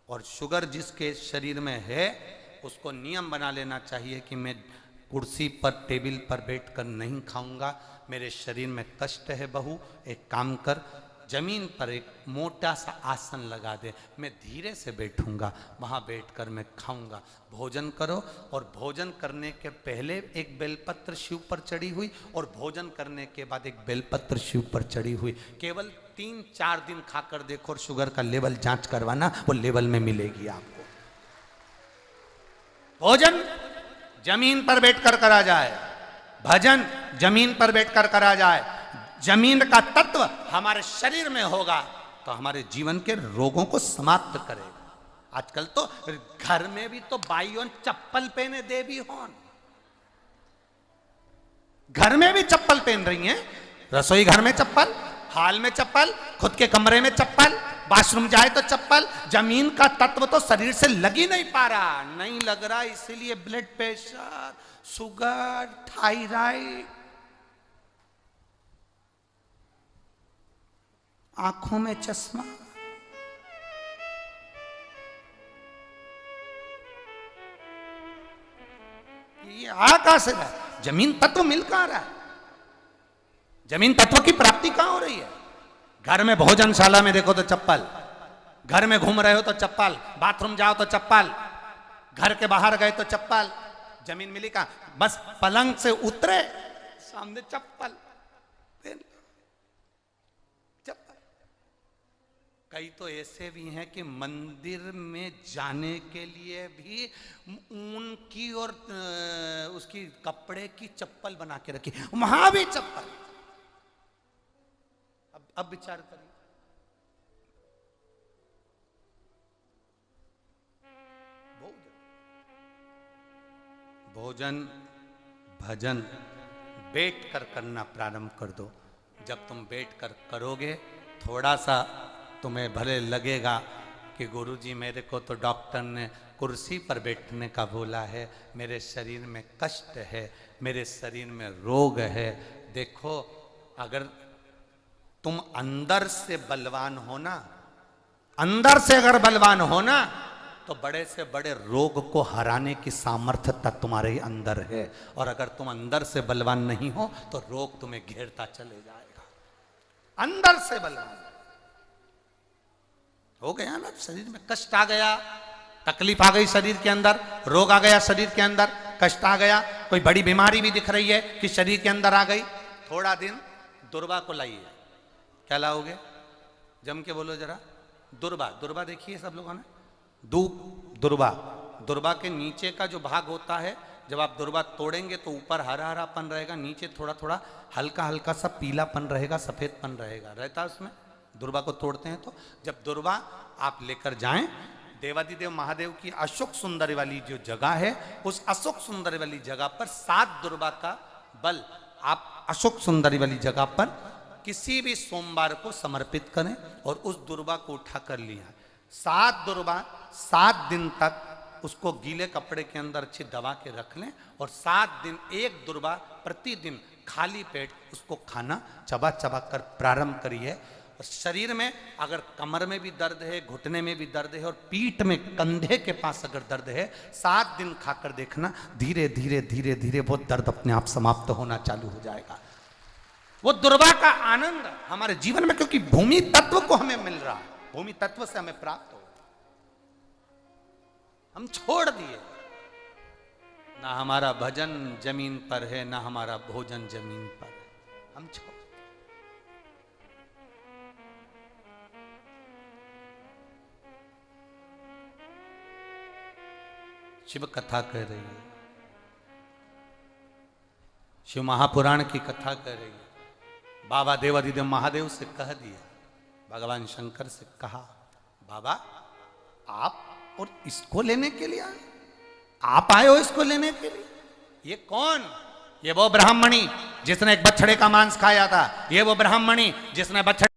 और शुगर जिसके शरीर में है उसको नियम बना लेना चाहिए कि मैं कुर्सी पर टेबल पर बैठकर नहीं खाऊंगा, मेरे शरीर में कष्ट है बहू, एक काम कर जमीन पर एक मोटा सा आसन लगा दे, मैं धीरे से बैठूंगा, वहां बैठकर मैं खाऊंगा। भोजन करो और भोजन करने के पहले एक बेलपत्र शिव पर चढ़ी हुई और भोजन करने के बाद एक बेलपत्र शिव पर चढ़ी हुई, केवल 3-4 दिन खाकर देखो और शुगर का लेवल जांच करवाना, वो लेवल में मिलेगी आपको। भोजन जमीन पर बैठकर करा जाए, भजन जमीन पर बैठकर करा जाए, जमीन का तत्व हमारे शरीर में होगा तो हमारे जीवन के रोगों को समाप्त करेगा। आजकल तो घर में भी तो बाइयों चप्पल पहने देवी होन, घर में भी चप्पल पहन रही हैं, रसोई घर में चप्पल, हाल में चप्पल, खुद के कमरे में चप्पल, बाथरूम जाए तो चप्पल। जमीन का तत्व तो शरीर से लग ही नहीं पा रहा, नहीं लग रहा, इसीलिए ब्लड प्रेशर, शुगर, थायराइड, आंखों में चश्मा। ये आ कहां से रहा? जमीन तत्व मिल कहां रहा है? जमीन तत्व की प्राप्ति कहां हो रही है? घर में भोजनशाला में देखो तो चप्पल, घर में घूम रहे हो तो चप्पल, बाथरूम जाओ तो चप्पल, घर के बाहर गए तो चप्पल, जमीन मिली कहां? बस पलंग से उतरे सामने चप्पल। कई तो ऐसे भी हैं कि मंदिर में जाने के लिए भी ऊन की और उसकी कपड़े की चप्पल बना के रखी, वहां भी चप्पल। अब विचार करिए, भोजन भजन बैठ कर करना प्रारंभ कर दो। जब तुम बैठ कर करोगे, थोड़ा सा तुम्हें भले लगेगा कि गुरुजी मेरे को तो डॉक्टर ने कुर्सी पर बैठने का बोला है, मेरे शरीर में कष्ट है, मेरे शरीर में रोग है। देखो, अगर तुम अंदर से बलवान हो ना, अंदर से अगर बलवान हो ना, तो बड़े से बड़े रोग को हराने की सामर्थ्यता तुम्हारे अंदर है। और अगर तुम अंदर से बलवान नहीं हो तो रोग तुम्हें घेरता चले जाएगा। अंदर से बलवान हो गया ना, शरीर में कष्ट आ गया, तकलीफ आ गई शरीर के अंदर, रोग आ गया शरीर के अंदर, कष्ट आ गया, कोई बड़ी बीमारी भी दिख रही है कि शरीर के अंदर आ गई, थोड़ा दिन दुर्वा को लाइए। क्या लाओगे? जम के बोलो जरा। दुर्वा, दुर्वा देखिए सब लोगों ने, दुर्वा, दुर्वा के नीचे का जो भाग होता है, जब आप दुर्वा तोड़ेंगे तो ऊपर हरा हरापन रहेगा, नीचे थोड़ा थोड़ा हल्का हल्का सा पीलापन रहेगा, सफेदपन रहेगा, रहता है उसमें। दुर्वा को तोड़ते हैं तो जब दुर्वा आप लेकर जाएं, देवादिदेव महादेव की अशोक सुंदरी वाली जो जगह है, उस अशोक सुंदरी वाली जगह पर 7 दुर्वा का बल आप अशोक सुंदरी वाली जगह पर किसी भी सोमवार को समर्पित करें और उस दुर्वा को उठा कर लिया। 7 दुर्वा 7 दिन तक उसको गीले कपड़े के अंदर अच्छी दबा के रख लें और 7 दिन एक दुर्वा प्रतिदिन खाली पेट उसको खाना चबा चबा कर प्रारंभ करिए। और शरीर में अगर कमर में भी दर्द है, घुटने में भी दर्द है और पीठ में कंधे के पास अगर दर्द है, 7 दिन खाकर देखना, धीरे धीरे धीरे धीरे वो दर्द अपने आप समाप्त होना चालू हो जाएगा। वो दुर्वा का आनंद हमारे जीवन में, क्योंकि भूमि तत्व को हमें मिल रहा है, भूमि तत्व से हमें प्राप्त हो, हम छोड़ दिए। ना हमारा भजन जमीन पर है, ना हमारा भोजन जमीन पर है, हम छोड़। शिव कथा कह रही है, शिव महापुराण की कथा कह रही है। बाबा देवादिदेव महादेव से कह दिया, भगवान शंकर से कहा, बाबा आप और इसको लेने के लिए आए, आप आए हो इसको लेने के लिए? ये कौन? ये वो ब्राह्मणी जिसने एक बछड़े का मांस खाया था, ये वो ब्राह्मणी जिसने बछड़े